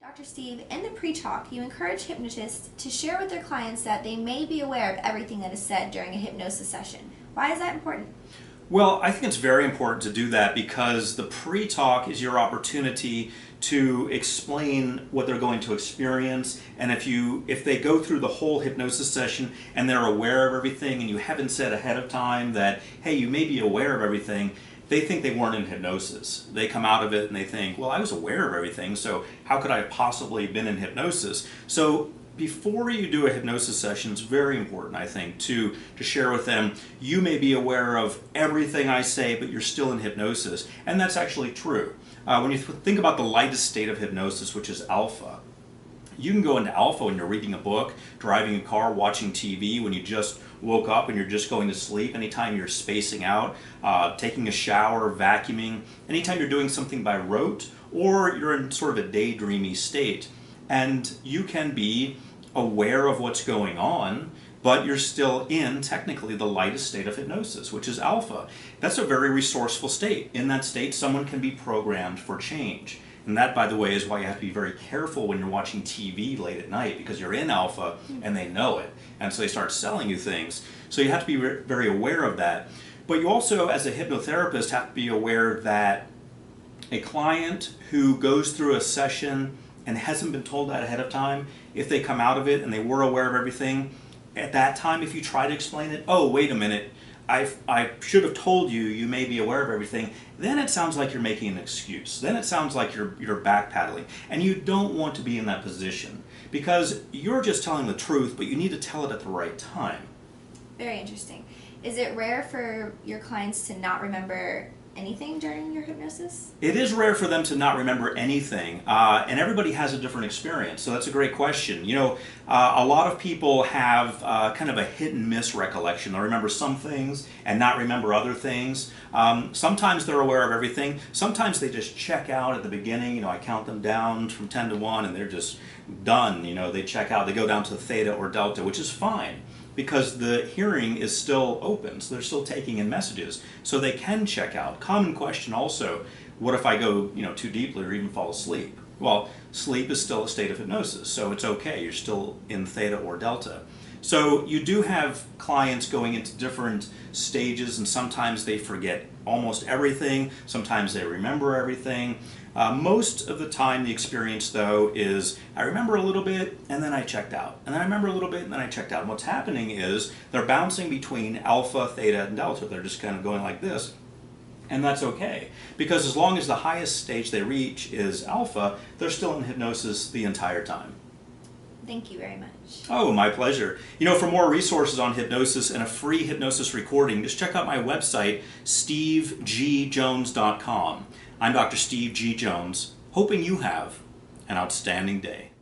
Dr. Steve, in the pre-talk, you encourage hypnotists to share with their clients that they may be aware of everything that is said during a hypnosis session. Why is that important? Well, I think it's very important to do that because the pre-talk is your opportunity to explain what they're going to experience, and if they go through the whole hypnosis session and they're aware of everything and you haven't said ahead of time that, hey, you may be aware of everything, they think they weren't in hypnosis. They come out of it and they think, well, I was aware of everything, so how could I have possibly been in hypnosis? So before you do a hypnosis session, it's very important, I think, to share with them, you may be aware of everything I say, but you're still in hypnosis. And that's actually true. When you think about the lightest state of hypnosis, which is alpha, you can go into alpha when you're reading a book, driving a car, watching TV, when you just woke up and you're just going to sleep, anytime you're spacing out, taking a shower, vacuuming, anytime you're doing something by rote, or you're in sort of a daydreamy state. And you can be aware of what's going on, but you're still in, technically, the lightest state of hypnosis, which is alpha. That's a very resourceful state. In that state, someone can be programmed for change. And that, by the way, is why you have to be very careful when you're watching TV late at night, because you're in alpha and they know it. And so they start selling you things. So you have to be very aware of that. But you also, as a hypnotherapist, have to be aware that a client who goes through a session and hasn't been told that ahead of time, if they come out of it and they were aware of everything, at that time, if you try to explain it, oh, wait a minute, I should have told you, you may be aware of everything, then it sounds like you're making an excuse. Then it sounds like you're backpedaling. And you don't want to be in that position because you're just telling the truth, but you need to tell it at the right time. Very interesting. Is it rare for your clients to not remember anything during your hypnosis? It is rare for them to not remember anything, and everybody has a different experience, so that's a great question. You know, a lot of people have kind of a hit and miss recollection. They'll remember some things and not remember other things. Sometimes they're aware of everything. Sometimes they just check out at the beginning. You know, I count them down from 10 to 1 and they're just done. You know, they check out, they go down to theta or delta, which is fine, because the hearing is still open, so they're still taking in messages, so they can check out. Common question also, what if I go, too deeply or even fall asleep? Well, sleep is still a state of hypnosis, so it's okay, you're still in theta or delta. So you do have clients going into different stages, and sometimes they forget almost everything, sometimes they remember everything. Most of the time the experience, though, is I remember a little bit and then I checked out. And then I remember a little bit and then I checked out. And what's happening is they're bouncing between alpha, theta, and delta. They're just kind of going like this. And that's okay. Because as long as the highest stage they reach is alpha, they're still in hypnosis the entire time. Thank you very much. Oh, my pleasure. For more resources on hypnosis and a free hypnosis recording, just check out my website, stevegjones.com. I'm Dr. Steve G. Jones, hoping you have an outstanding day.